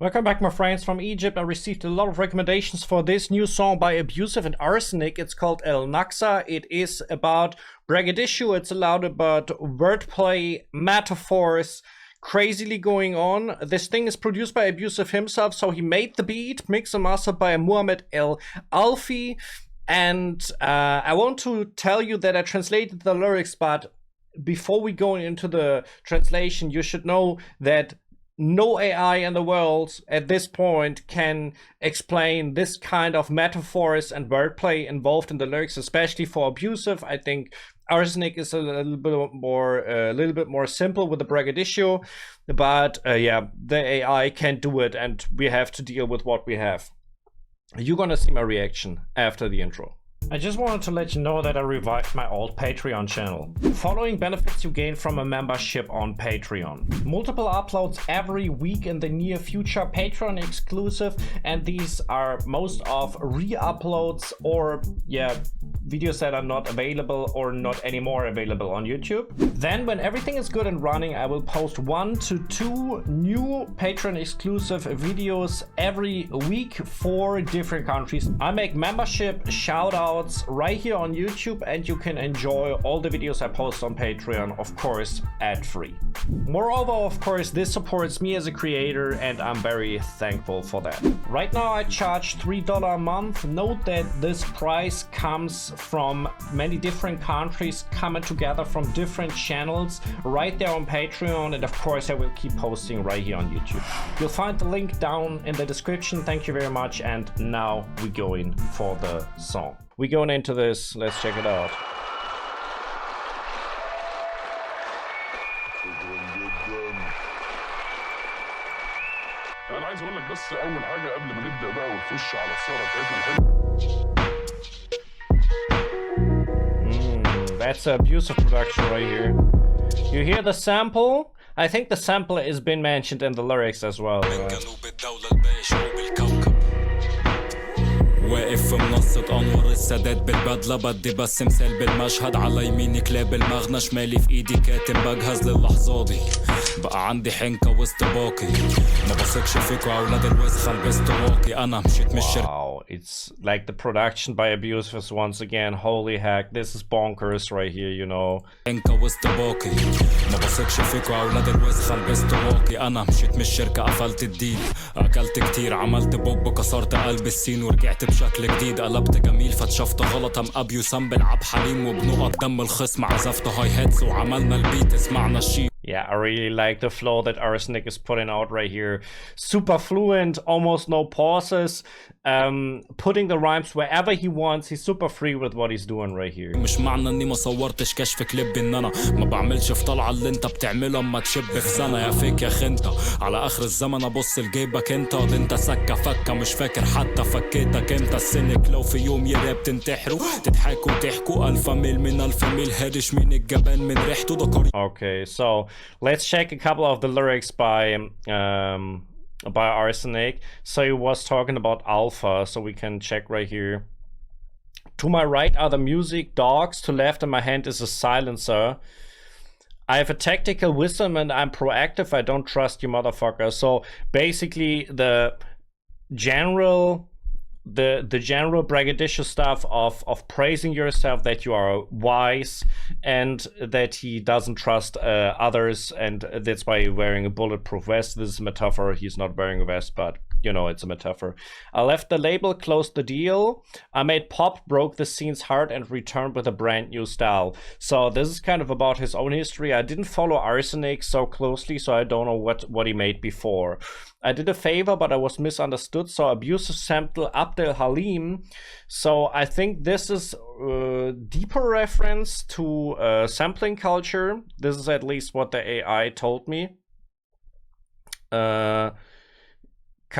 Welcome back, my friends from Egypt. I received a lot of recommendations for this new song by Abusive and Arsenic. It's called El Naghza. It is about braggadocio. It's allowed about wordplay, metaphors, crazily going on. This thing is produced by Abusive himself, so he made the beat, mixed and mastered by Muhammad El Alfi. And I want to tell you that I translated the lyrics, but before we go into the translation, you should know that no AI in the world at this point can explain this kind of metaphors and wordplay involved in the lyrics, especially for Abusive. I think Arsenic is a little bit more simple with the braggadocio, but yeah, the AI can't do it, and we have to deal with what we have. You're gonna see my reaction after the intro. I just wanted to let you know that I revived my old Patreon channel. Following benefits you gain from a membership on Patreon. Multiple uploads every week in the near future, Patreon exclusive, and these are most of re-uploads or videos that are not available or not anymore available on YouTube. Then when everything is good and running, I will post 1 to 2 new Patreon exclusive videos every week for different countries. I make membership shout outs right here on YouTube, and you can enjoy all the videos I post on Patreon, of course, ad-free. Moreover, of course, this supports me as a creator, and I'm very thankful for that. Right now I charge $3 a month. Note that this price comes from many different countries coming together from different channels right there on Patreon, and of course I will keep posting right here on YouTube. You'll find the link down in the description. Thank you very much, and now we go in for the song. We're going into this, let's check it out. انا عايز اقول لك بس اول حاجه قبل ما نبدا بقى ونخش على السهره بتاعتنا الحلوه. That's an Abusive production right here. You hear the sample? I think the sample has been mentioned in the lyrics as well. واقف في منصة أنور السادات بالبدلة بدي بس مثال بالمشهد على يميني كلاب المغنى شمالي في إيدي كاتم بجهز للحظة دي بقى عندي حنكة وسط باقي ما بثقش فيكوا أولاد الوسخة لبست واقي أنا مشيت من الشركة. Wow, it's like the production by Abusive is once again holy heck. This is bonkers right here, you know. حنكة وسط باقي ما بثقش فيكوا أولاد الوسخة لبست واقي أنا مشيت من الشركة قفلت الديل أكلت كتير عملت بوب كسرت قلب السين ورجعت بشكل جديد قلبت جميل فاتشفت غلط ام ابيوسام بلعب حليم وبنقط دم الخصم عزفت هاي هاتس وعملنا البيت اسمعنا الشي. Yeah, I really like the flow that Arsenic is putting out right here. Super fluent, almost no pauses, putting the rhymes wherever he wants. He's super free with what he's doing right here. مش معنى اني ما صورتش كشف كليب ان انا ما بعملش في طلعه اللي انت بتعملها اما تشب في سنه يا فيك يا خنطه على اخر الزمن ابص لجيبك انت ده انت سكه فكه مش فاكر حتى فكيتك امتى السنك لو في يوم يراب تنتحروا تضحكوا تحكوا الف ميل من الف ميل هارش من الجبان من ريحته ده قري. Okay, so let's check a couple of the lyrics by Arsenic. So he was talking about alpha, so we can check right here. To my right are the music dogs, to left in my hand is a silencer. I have a tactical wisdom and I'm proactive, I don't trust you motherfucker. So basically the general braggadocio stuff of praising yourself, that you are wise and that he doesn't trust others, and that's why you're wearing a bulletproof vest. This is a metaphor. He's not wearing a vest, but you know it's a metaphor. I left the label, closed the deal. I made pop, broke the scene's heart, and returned with a brand new style. So this is kind of about his own history. I didn't follow Arsenic so closely, so I don't know what he made before. I did a favor, but I was misunderstood. So Abusive sample Abdel Halim. So I think this is a deeper reference to sampling culture. This is at least what the AI told me.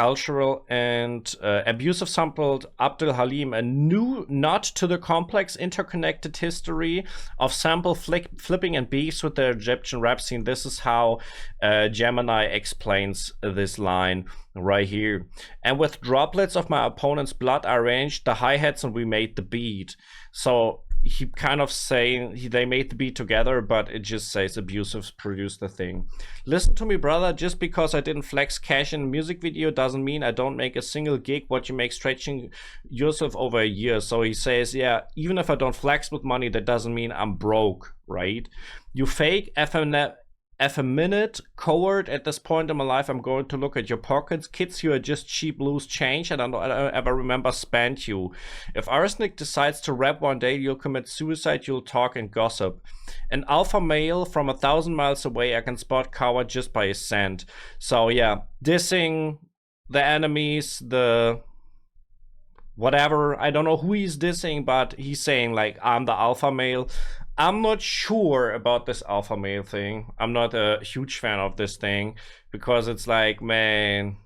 Cultural and Abusive sampled Abdel Halim, a new nod to the complex interconnected history of sample flipping and beefs with the Egyptian rap scene. This is how Gemini explains this line right here. And with droplets of my opponent's blood, I arranged the hi-hats and we made the beat. So he kind of saying they made the beat together, but it just says Abusive produced the thing. Listen to me, brother. Just because I didn't flex cash in a music video doesn't mean I don't make a single gig. What you make stretching yourself over a year. So he says, yeah, even if I don't flex with money, that doesn't mean I'm broke, right? You fake effeminate coward. At this point in my life, I'm going to look at your pockets. Kids, you are just cheap loose change, and I don't ever remember spent you. If Arsenic decides to rap one day, you'll commit suicide, you'll talk and gossip. An alpha male from 1,000 miles away, I can spot coward just by his scent. So yeah, dissing the enemies, the whatever. I don't know who he's dissing, but he's saying like, I'm the alpha male. I'm not sure about this alpha male thing. I'm not a huge fan of this thing because it's like, man,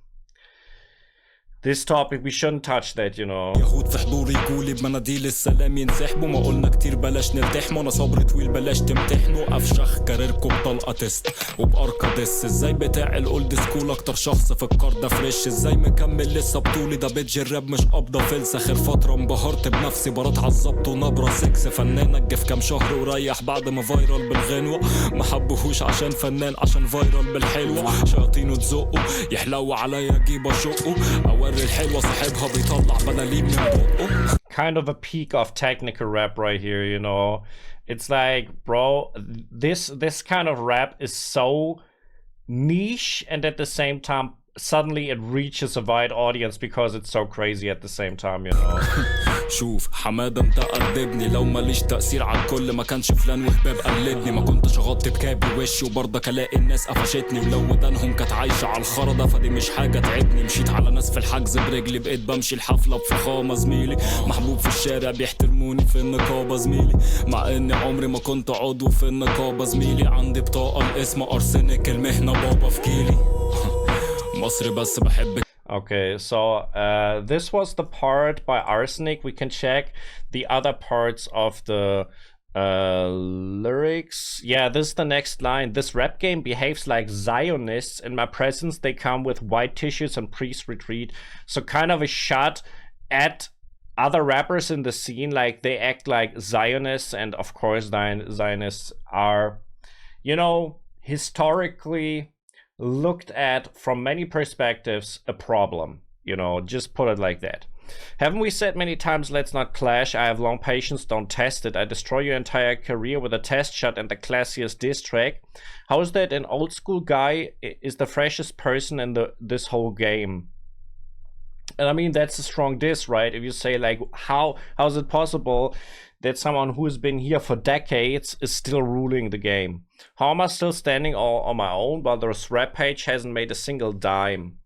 this topic, we shouldn't touch that, you know. يهود في حضوري يقولي بمناديل السلام ينسحبوا ما قلنا كتير بلاش نرتحموا انا صبري طويل بلاش تمتحنوا افشخ كاريركم بطلقه تيست وباركا ديس ازاي بتاع الاولد سكول اكتر شخص في الكار ده فريش ازاي مكمل لسه بطولي ده بيتج الراب مش قبضه فلس اخر فتره انبهرت بنفسي برات عالظبط ونبره سكس فنان اجي في كام شهر وريح بعد ما فايرال بالغنوه ما حبهوش عشان فنان عشان فايرال بالحلوه شياطينه تزقوا يحلو عليا جيبه شقه Kind of a peak of technical rap right here, you know. It's like, bro, this kind of rap is so niche, and at the same time suddenly it reaches a wide audience because it's so crazy at the same time, you know. شوف حماده انت قدبني لو ماليش تأثير على الكل ما كانش فلان وهباب قلدني ما كنتش اغطي بكابي وشي وبرضك الاقي الناس قفشتني ولو ودانهم كانت عايشه على الخرده فدي مش حاجه تعبني مشيت على ناس في الحجز برجلي بقيت بمشي الحفله بفخامه زميلي محبوب في الشارع بيحترموني في النقابه زميلي مع اني عمري ما كنت عضو في النقابه زميلي عندي بطاقه الاسم ارسنك المهنه بابا في جيلي مصري بس بحبك. Okay, so this was the part by Arsenic. We can check the other parts of the lyrics. Yeah, this is the next line. This rap game behaves like Zionists. In my presence, they come with white tissues and priest retreat. So kind of a shot at other rappers in the scene. Like they act like Zionists. And of course, Zionists are, you know, historically looked at from many perspectives a problem, you know, just put it like that. Haven't we said many times, let's not clash? I have long patience, don't test it. I destroy your entire career with a test shot and the classiest diss track. How is that an old school guy is the freshest person in this whole game? And I mean, that's a strong diss, right? If you say like, how is it possible that someone who has been here for decades is still ruling the game? How am I still standing all on my own while the rap page hasn't made a single dime?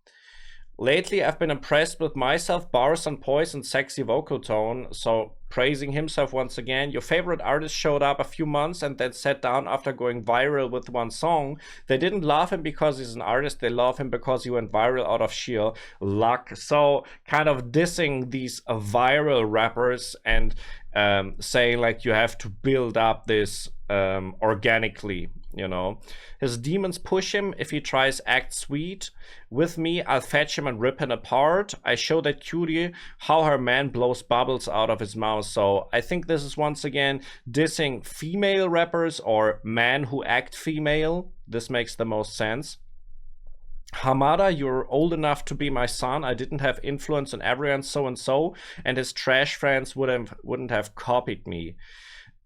Lately, I've been impressed with myself, bars on poise and sexy vocal tone, so praising himself once again. Your favorite artist showed up a few months and then sat down after going viral with one song. They didn't love him because he's an artist, they love him because he went viral out of sheer luck. So kind of dissing these viral rappers and saying like you have to build up this organically, you know. His demons push him. If he tries act sweet with me, I'll fetch him and rip him apart. I show that cutie how her man blows bubbles out of his mouth. So I think this is once again dissing female rappers or men who act female. This makes the most sense. Hamada, you're old enough to be my son. I didn't have influence on everyone so-and-so, and his trash friends wouldn't have copied me.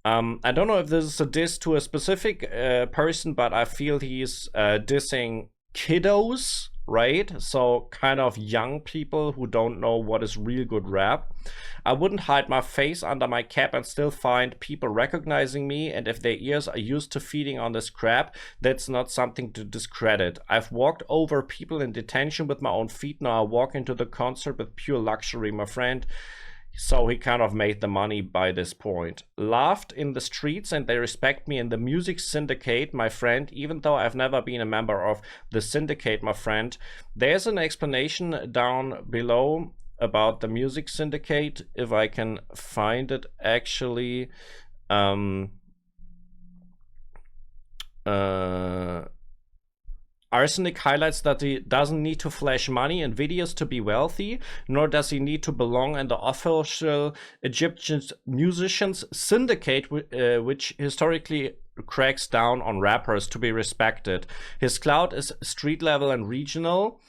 I don't know if this is a diss to a specific person, but I feel he's dissing kiddos, right? So kind of young people who don't know what is real good rap. I wouldn't hide my face under my cap and still find people recognizing me, and if their ears are used to feeding on this crap, that's not something to discredit. I've walked over people in detention with my own feet, now I walk into the concert with pure luxury, my friend. So he kind of made the money by this point. Laughed in the streets and they respect me in the music syndicate, my friend, even though I've never been a member of the syndicate, my friend. There's an explanation down below about the music syndicate, if I can find it actually. Arsenic highlights that he doesn't need to flash money in videos to be wealthy, nor does he need to belong in the official Egyptian musicians syndicate, which historically cracks down on rappers to be respected. His clout is street level and regional,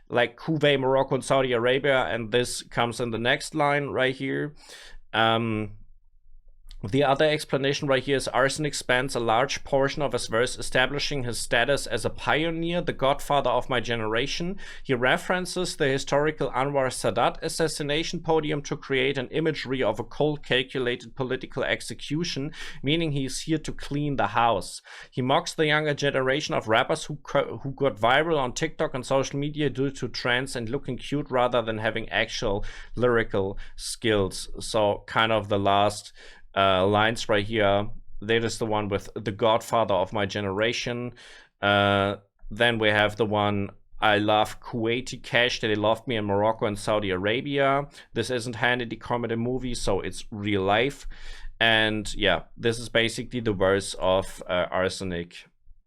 like Kuwait, Morocco, and Saudi Arabia, and this comes in the next line right here. The other explanation right here is Arsenic spends a large portion of his verse establishing his status as a pioneer, the godfather of my generation. He references the historical Anwar Sadat assassination podium to create an imagery of a cold, calculated political execution, meaning he's here to clean the house. He mocks the younger generation of rappers who got viral on TikTok and social media due to trends and looking cute rather than having actual lyrical skills. So kind of the last lines right here. That is the one with the godfather of my generation. Then we have the one, I love Kuwaiti cash, they loved me in Morocco and Saudi Arabia. This isn't Hannity comedy movie, so it's real life. And yeah, this is basically the verse of Arsenic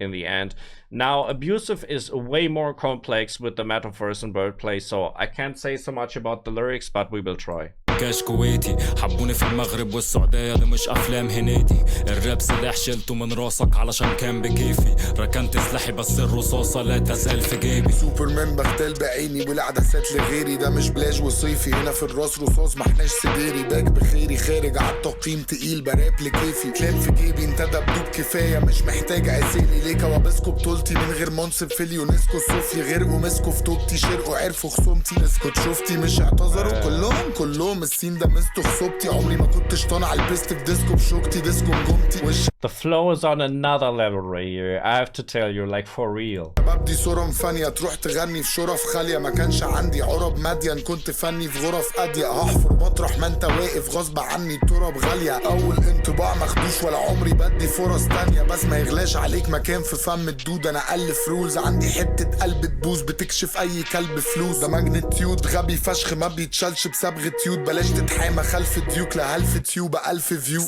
in the end. Now, Abusive is way more complex with the metaphors and wordplay, so I can't say so much about the lyrics, but we will try. كاش كويتي حبوني في المغرب والسعودية دي مش أفلام هنيدي الراب سلاح شلته من راسك علشان كان بكيفي ركنت سلاحي بس الرصاصة لا تزال في جيبي سوبرمان بغتال بعيني والعدسات لغيري ده مش بلاج وصيفي هنا في الراس رصاص محناش سديري باك بخيري خارج عالتقييم تقيل براب لكيفي كلام في جيبي انت دبدوب كفاية مش محتاج عسيلي ليه كوابيسكو بطولتي من غير منصب في اليونسكو السفلي غرقوا مسكوا في توبتي شرقوا عرفوا خصومتي نسكت شفتي مش اعتذروا كلهم السين ده مستو خصوبتي عمري ما كنتش طالع البست في ديسكو بشوكتي ديسكو نجومتي. The flow is on another level right here. I have to tell you, like for real. ببدي صورة مفانية تروح تغني في شرف خالية ما كانش عندي عرب ماديا كنت فني في غرف أضيق هحفر مطرح ما انت واقف غصب عني التراب غالية أول انطباع مخدوش ولا عمري بدي فرص تانية بس ما يغلاش عليك مكان في فم الدود أنا ألف رولز عندي حتة قلب تبوز بتكشف أي كلب فلوس ده ماجنتيود غبي فشخ ما بيتشالش بصبغة تيود بلاش تتحامى خلف ديوك لهلف تيوب ألف فيو.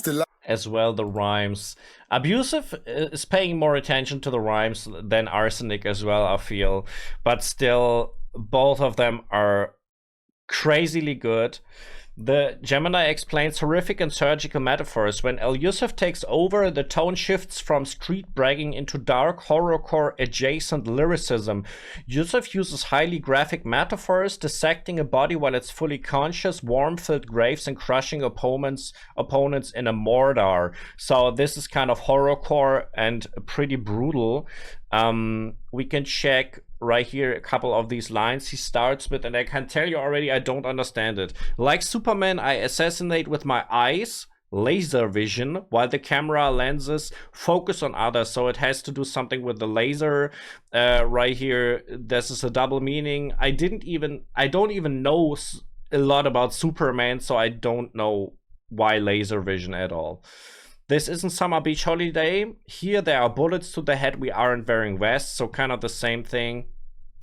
As well, the rhymes. Abusive is paying more attention to the rhymes than Arsenic as well, I feel. But still, both of them are crazily good. The Gemini explains horrific and surgical metaphors. When Abusive takes over, the tone shifts from street bragging into dark horrorcore adjacent lyricism. Abusive uses highly graphic metaphors, dissecting a body while it's fully conscious, warm-filled graves, and crushing opponents in a mortar. So this is kind of horrorcore and pretty brutal. We can check right here a couple of these lines he starts with, and I can tell you already I don't understand it. Like Superman, I assassinate with my eyes, laser vision, while the camera lenses focus on others, so it has to do something with the laser right here. This is a double meaning. I don't even know a lot about Superman, so I don't know why laser vision at all. This isn't summer beach holiday. Here there are bullets to the head, we aren't wearing vests, so kind of the same thing.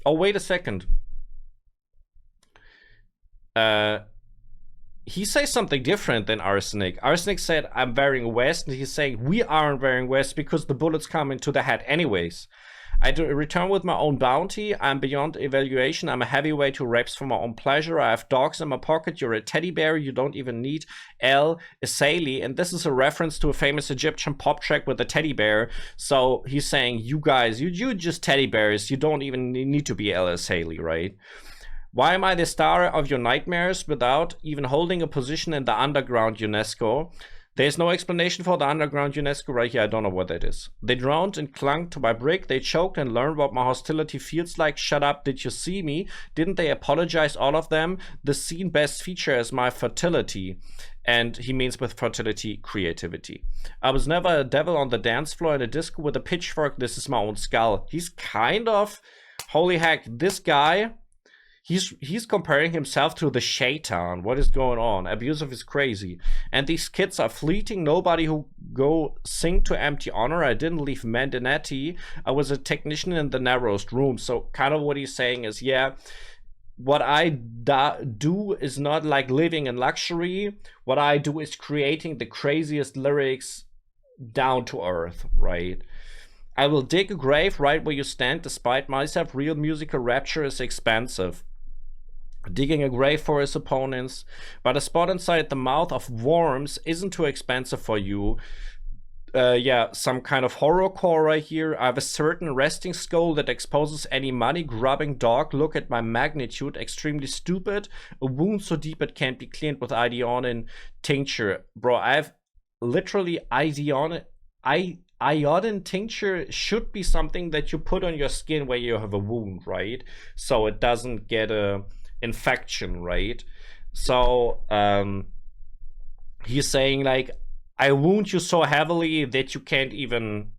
Oh, wait a second. He says something different than Arsenic. Arsenic said, I'm wearing a vest, and he's saying, we aren't wearing vests because the bullets come into the head anyways. I do return with my own bounty. I'm beyond evaluation. I'm a heavyweight who rapes for my own pleasure. I have dogs in my pocket. You're a teddy bear. You don't even need El Isali. And this is a reference to a famous Egyptian pop track with a teddy bear. So he's saying, you guys, you just teddy bears. You don't even need to be El Isali, right? Why am I the star of your nightmares without even holding a position in the underground UNESCO? There's no explanation for the underground UNESCO right here. I don't know what that is. They drowned and clung to my brick. They choked and learned what my hostility feels like. Shut up, did you see me? Didn't they apologize, all of them? The scene best feature is my fertility. And he means with fertility, creativity. I was never a devil on the dance floor in a disco with a pitchfork. This is my own skull. He's kind of, holy heck, this guy... He's comparing himself to the shaitan. What is going on? Abusive is crazy. And these kids are fleeting. Nobody who go sing to empty honor. I didn't leave Mandanetti. I was a technician in the narrowest room. So kind of what he's saying is, yeah, what I do is not like living in luxury. What I do is creating the craziest lyrics down to earth, right? I will dig a grave right where you stand. Despite myself, real musical rapture is expensive. Digging a grave for his opponents, but a spot inside the mouth of worms isn't too expensive for you. Yeah, some kind of horrorcore right here. I have a certain resting skull that exposes any money-grubbing dog. Look at my magnitude. Extremely stupid. A wound so deep it can't be cleaned with iodine tincture. Bro, I have literally iodine tincture should be something that you put on your skin where you have a wound, right? So it doesn't get a infection, right? So he's saying like, I wound you so heavily that you can't even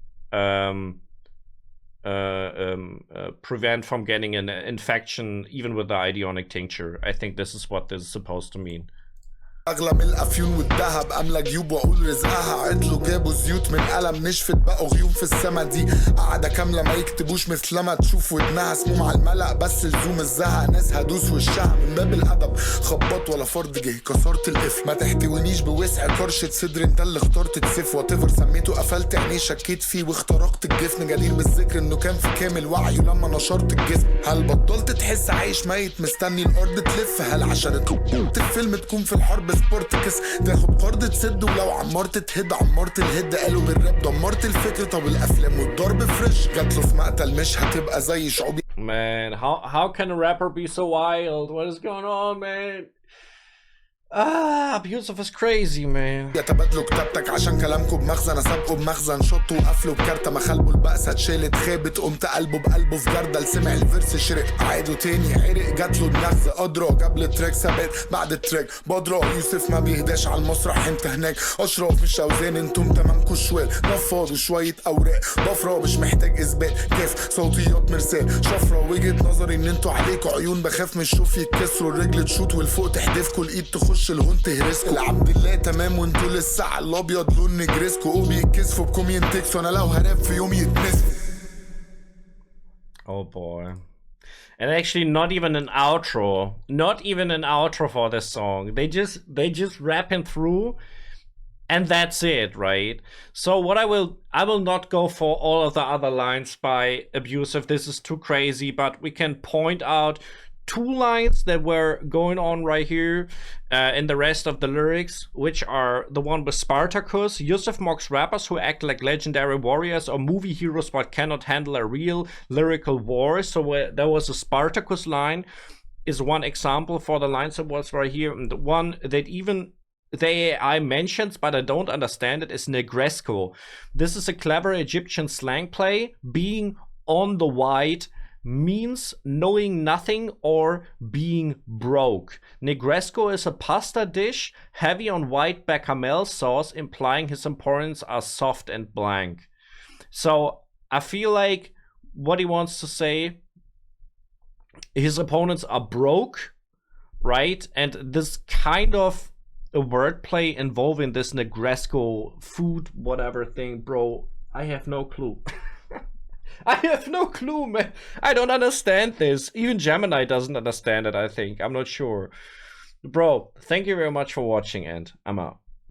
prevent from getting an infection even with the iodinic tincture. I think this is what this is supposed to mean. اغلى من الافيون والذهب املى جيوب واقول رزقها عدلوا جابوا زيوت من قلم نشفت بقوا غيوم في السما دي قاعده كامله ما يكتبوش مثل ما تشوف ودنها سموم على الملأ بس لزوم الزهق ناس هدوس وشها من باب الادب خبط ولا فرد جه كسرت القفل ما تحتوينيش بوسع كرشه صدر انت اللي اخترت تسف واتيفر سميته قفلت عينيه شكيت فيه واخترقت الجفن جدير بالذكر انه كان في كامل وعيه لما نشرت الجسم هل بطلت تحس عايش ميت مستني الارض تلف هل عشان الفيلم تكون في الحرب سبورتكس تاخد قرض تسد ولو عمرت تهد عمرت الهد قالوا بالراب دمرت الفكر طب الافلام والضرب فريش جات له في مقتل مش هتبقى زي شعوبي. Man, how can a rapper be so wild? What is going on, man? Abusive is crazy, man. يتبادلوا كتابتك عشان كلامكم بمخزن اسابقوا بمخزن شطوا وقفلوا بكارته ما خلبوا البأسة اتشالت خابت قمت قلبه بقلبه في جردل سمع الفيرس شرق عيده تاني عرق جات له النغزه ادرى قبل التراك ثبات بعد التراك بدرى يوسف ما بيهداش على المسرح انت هناك اشرف مش اوزان انتم تمامكم شوال نفاض وشويه اوراق بفرة مش محتاج اثبات كيف صوتيات مرسال شفره وجهه نظري ان انتوا عليكوا عيون بخاف من الشوف يتكسروا الرجل تشوت والفوق تحدفكوا الايد تخش الهون تهرسكوا العبد الله تمام وانتوا لسه على الابيض لون نجرسكوا وبيتكسفوا بكومينتكس وانا لو هراب في يوم يتنسف. Oh boy. And actually not even an outro for this song. They just rapping through and that's it, right? So what I will not go for all of the other lines by Abusive. This is too crazy, but we can point out two lines that were going on right here in the rest of the lyrics, which are the one with Spartacus. Yusuf mocks rappers who act like legendary warriors or movie heroes but cannot handle a real lyrical war. So there was a Spartacus line is one example for the lines that was right here. And the one that even the AI mentions, but I don't understand it, is negresco. This is a clever Egyptian slang play. Being on the white means knowing nothing or being broke. Negresco is a pasta dish heavy on white bechamel sauce, implying his opponents are soft and blank. So I feel like what he wants to say, his opponents are broke, right? And this kind of a wordplay involving this Negresco food whatever thing, bro, I have no clue. I have no clue, man. I don't understand this. Even Gemini doesn't understand it, I think. I'm not sure. Bro, thank you very much for watching, and I'm out.